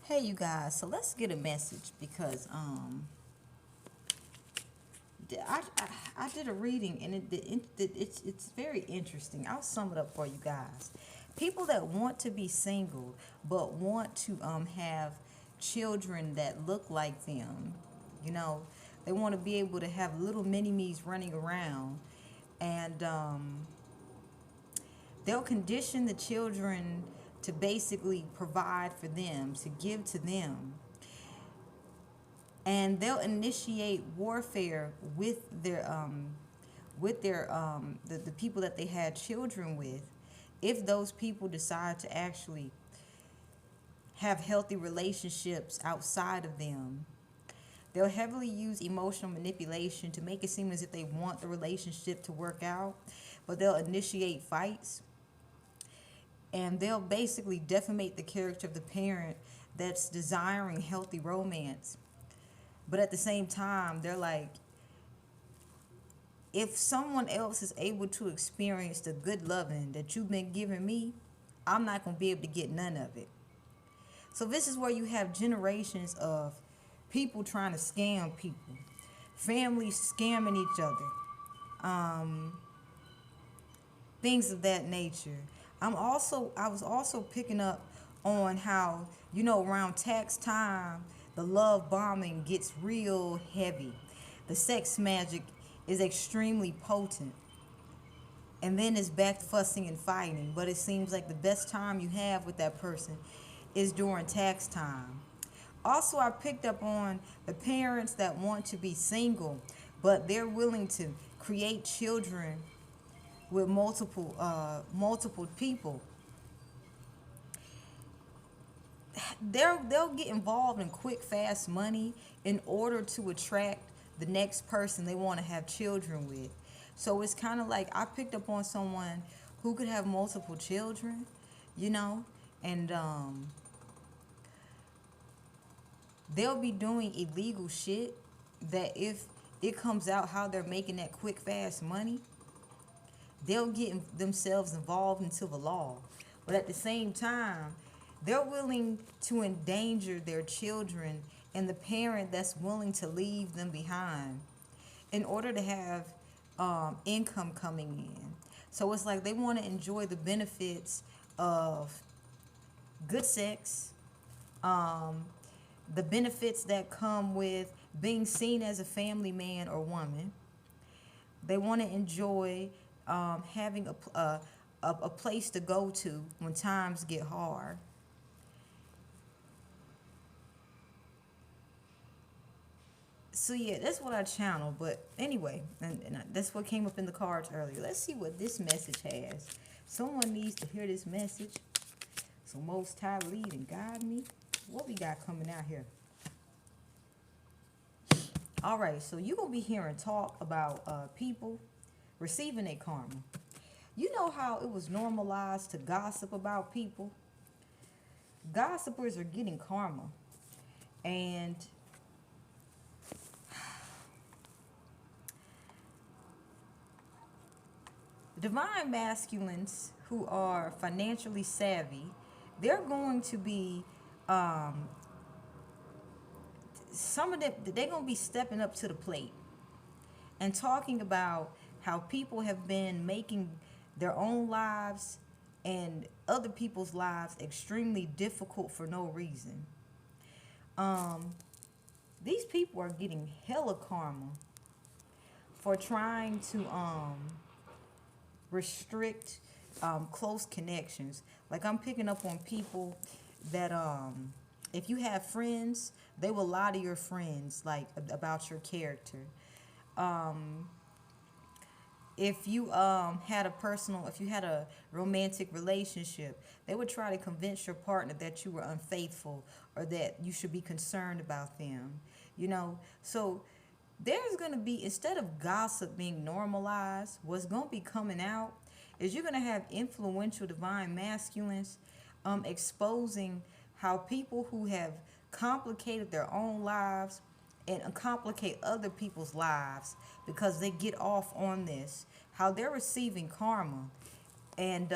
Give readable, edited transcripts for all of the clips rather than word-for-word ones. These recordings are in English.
Hey you guys, so let's get a message because I did a reading and it's very interesting. I'll sum it up for you guys. People that want to be single but want to have children that look like them, you know, they want to be able to have little mini me's running around, and they'll condition the children to basically provide for them, to give to them, and they'll initiate warfare with their the people that they had children with, if those people decide to actually have healthy relationships outside of them. They'll heavily use emotional manipulation to make it seem as if they want the relationship to work out, but they'll initiate fights, and they'll basically defamate the character of the parent that's desiring healthy romance. But at the same time, they're like, if someone else is able to experience the good loving that you've been giving me, I'm not going to be able to get none of it. So this is where you have generations of people trying to scam people, families scamming each other, things of that nature. I was also picking up on how, around tax time, the love bombing gets real heavy. The sex magic is extremely potent. And then it's back to fussing and fighting. But it seems like the best time you have with that person is during tax time. Also, I picked up on the parents that want to be single, but they're willing to create children with multiple people. They'll get involved in quick, fast money in order to attract the next person they want to have children with. So it's kind of like I picked up on someone who could have multiple children, you know, and they'll be doing illegal shit that if it comes out how they're making that quick, fast money, they'll get themselves involved into the law. But at the same time, they're willing to endanger their children and the parent that's willing to leave them behind in order to have income coming in. So it's like they want to enjoy the benefits of good sex, um, the benefits that come with being seen as a family man or woman. They want to enjoy having a place to go to when times get hard. So yeah, that's what I channeled. But anyway, and that's what came up in the cards earlier. Let's see what this message has. Someone needs to hear this message. So Most High, lead and guide me. What we got coming out here? All right, so you're gonna be hearing talk about people receiving a karma. You know how it was normalized to gossip about people? Gossipers are getting karma. And divine masculines who are financially savvy, they're going to be, um, some of them, they're going to be stepping up to the plate and talking about how people have been making their own lives and other people's lives extremely difficult for no reason. Um, these people are getting hella karma for trying to restrict close connections. Like I'm picking up on people that if you have friends, they will lie to your friends like about your character. Um, if you had a romantic relationship, they would try to convince your partner that you were unfaithful or that you should be concerned about them. So there's going to be, instead of gossip being normalized, what's going to be coming out is you're going to have influential divine masculines exposing how people who have complicated their own lives and complicate other people's lives because they get off on this, how they're receiving karma. And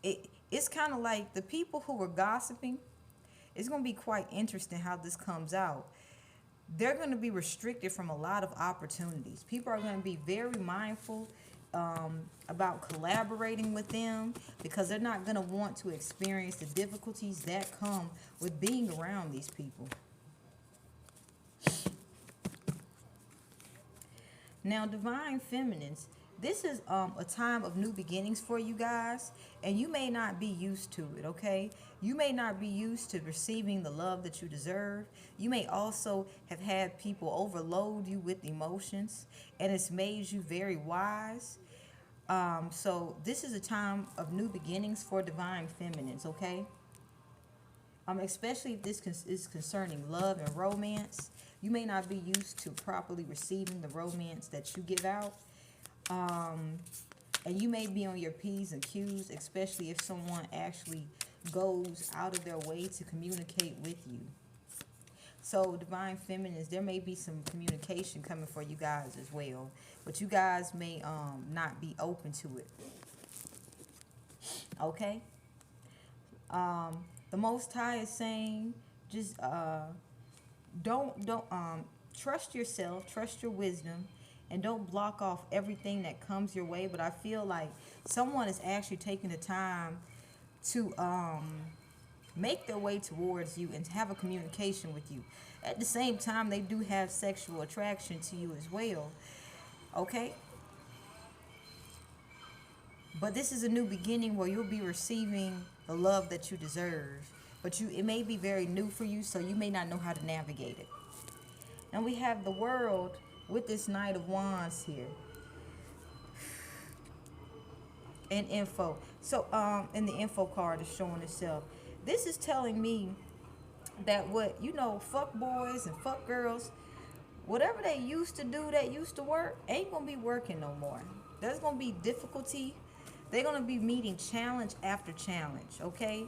it it's kind of like the people who were gossiping. It's going to be quite interesting how this comes out. They're going to be restricted from a lot of opportunities. People are going to be very mindful about collaborating with them because they're not going to want to experience the difficulties that come with being around these people. Now, divine feminines, this is a time of new beginnings for you guys, and you may not be used to it, okay? You may not be used to receiving the love that you deserve. You may also have had people overload you with emotions, and it's made you very wise. So this is a time of new beginnings for divine feminines, okay? Especially if this is concerning love and romance. You may not be used to properly receiving the romance that you give out. And you may be on your P's and Q's, especially if someone actually goes out of their way to communicate with you. So, divine feminines, there may be some communication coming for you guys as well. But you guys may not be open to it. Okay? The Most High is saying, just don't trust yourself, trust your wisdom, and don't block off everything that comes your way. But I feel like someone is actually taking the time to make their way towards you and to have a communication with you. At the same time, they do have sexual attraction to you as well. Okay? But this is a new beginning where you'll be receiving the love that you deserve. But it may be very new for you, so you may not know how to navigate it. And we have the World with this Knight of Wands here. And info. So, and the info card is showing itself. This is telling me that fuck boys and fuck girls, whatever they used to do that used to work, ain't gonna be working no more. There's gonna be difficulty. They're gonna be meeting challenge after challenge, okay?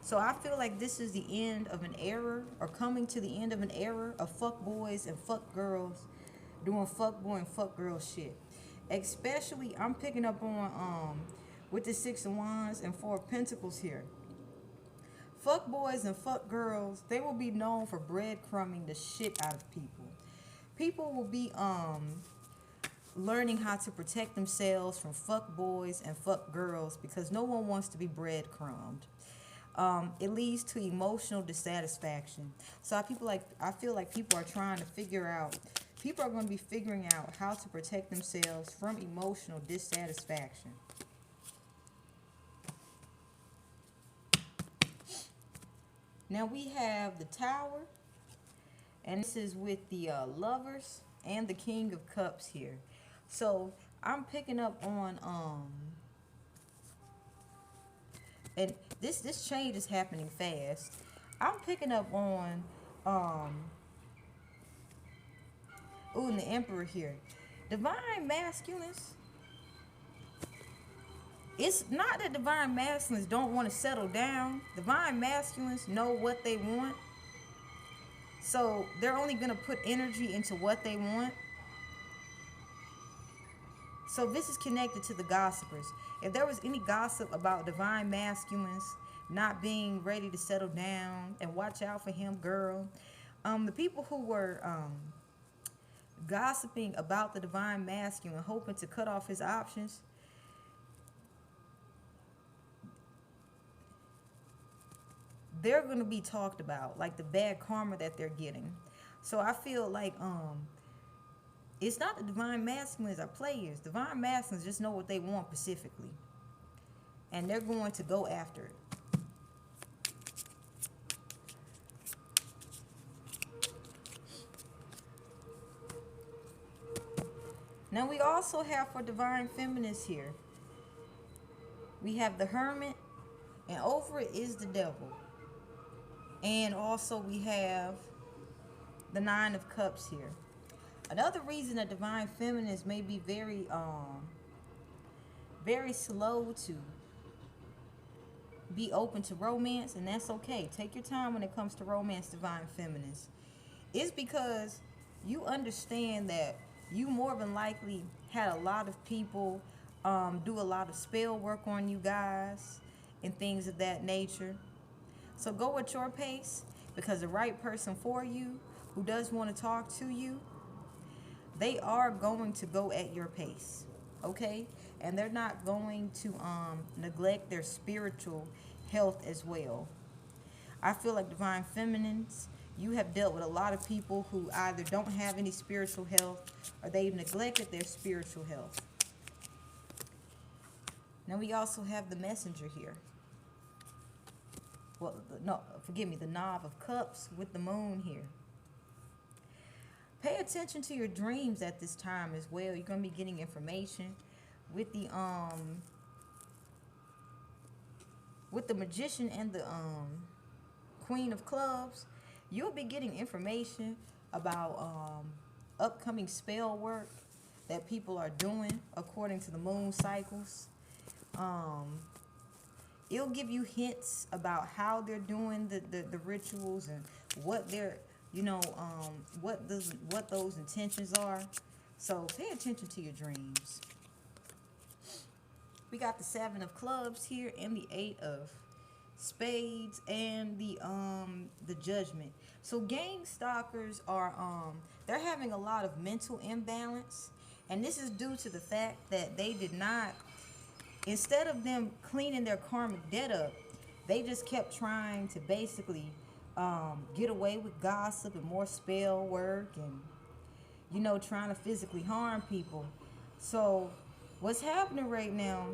So I feel like this is the end of an era, or coming to the end of an era of fuck boys and fuck girls doing fuck boy and fuck girl shit. Especially, I'm picking up on with the Six of Wands and Four of Pentacles here. Fuck boys and fuck girls, they will be known for breadcrumbing the shit out of people. People will be learning how to protect themselves from fuck boys and fuck girls because no one wants to be breadcrumbed. It leads to emotional dissatisfaction. So I feel like people are trying to figure out. People are going to be figuring out how to protect themselves from emotional dissatisfaction. Now we have the Tower, and this is with the Lovers and the King of Cups here. So I'm picking up on and this change is happening fast. I'm picking up on and the Emperor here. Divine masculines. It's not that divine masculines don't want to settle down. Divine masculines know what they want. So they're only going to put energy into what they want. So this is connected to the gossipers. If there was any gossip about divine masculines not being ready to settle down and watch out for him, girl, the people who were gossiping about the divine masculine, hoping to cut off his options, they're going to be talked about, like the bad karma that they're getting. So I feel like it's not the divine masculines are players. Divine masculines just know what they want specifically, and they're going to go after it. Now we also have for divine feminists here, we have the Hermit, and over it is the Devil. And also we have the Nine of Cups here. Another reason that divine feminists may be very slow to be open to romance, and that's okay. Take your time when it comes to romance, divine feminists. It's because you understand that you more than likely had a lot of people do a lot of spell work on you guys, and things of that nature. So go at your pace, because the right person for you who does want to talk to you, they are going to go at your pace. Okay? And they're not going to neglect their spiritual health as well. I feel like divine feminines, you have dealt with a lot of people who either don't have any spiritual health or they've neglected their spiritual health. Now we also have the messenger here. Well, no, forgive me, the Knave of Cups with the moon here. Pay attention to your dreams at this time as well. You're going to be getting information with the magician and the Queen of Clubs. You'll be getting information about upcoming spell work that people are doing according to the moon cycles. It'll give you hints about how they're doing the rituals and what they're, what those intentions are. So pay attention to your dreams. We got the 7 of Clubs here and the 8 of Spades and the Judgment. So Gangstalkers are they're having a lot of mental imbalance, and this is due to the fact that they did not, instead of them cleaning their karmic debt up, they just kept trying to basically get away with gossip and more spell work and, trying to physically harm people. So what's happening right now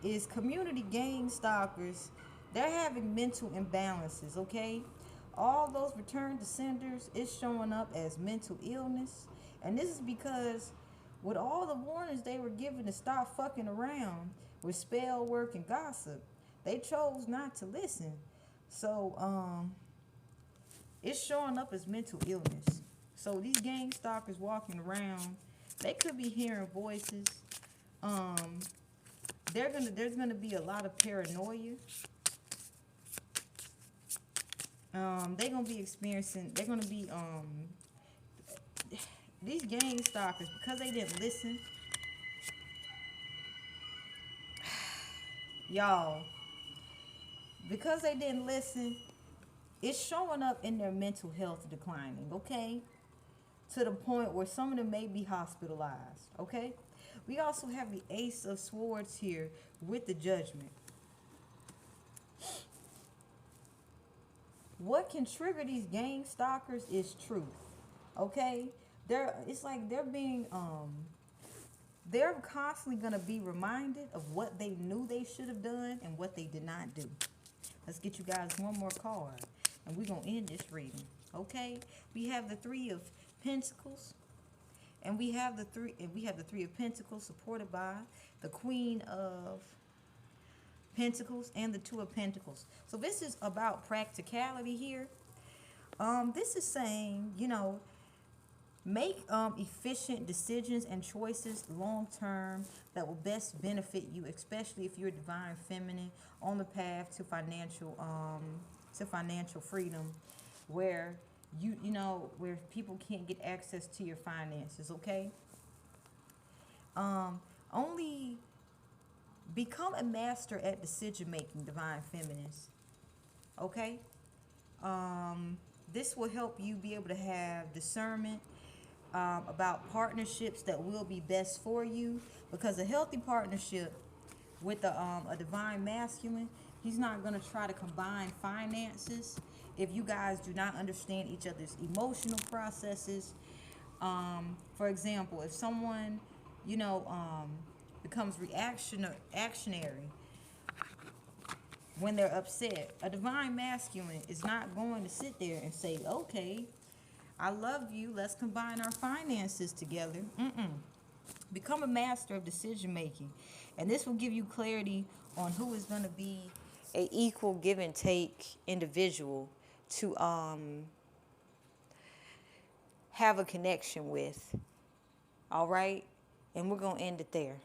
is community gang stalkers, they're having mental imbalances, okay? All those return to senders is showing up as mental illness. And this is because with all the warnings they were given to stop fucking around with spell work and gossip, they chose not to listen. So it's showing up as mental illness. So these gang stalkers walking around, they could be hearing voices. There's gonna be a lot of paranoia. They're gonna be these gang stalkers, because they didn't listen. Y'all, because they didn't listen, it's showing up in their mental health declining, okay? To the point where some of them may be hospitalized, okay? We also have the Ace of Swords here with the Judgment. What can trigger these gang stalkers is truth, okay? It's like they're constantly gonna be reminded of what they knew they should have done and what they did not do. Let's get you guys one more card, and we're gonna end this reading, okay? We have the 3 of Pentacles, and we have the 3 of Pentacles supported by the Queen of Pentacles and the 2 of Pentacles. So this is about practicality here. This is saying, make efficient decisions and choices long term that will best benefit you, especially if you're a divine feminine on the path to financial freedom, where where people can't get access to your finances, okay? Only become a master at decision making, divine feminines, okay? This will help you be able to have discernment about partnerships that will be best for you, because a healthy partnership with a divine masculine, he's not going to try to combine finances if you guys do not understand each other's emotional processes. For example, if someone becomes reactionary when they're upset, a divine masculine is not going to sit there and say, okay, I love you, let's combine our finances together. Become a master of decision making, and this will give you clarity on who is going to be a equal give and take individual to have a connection with. All right, and we're going to end it there.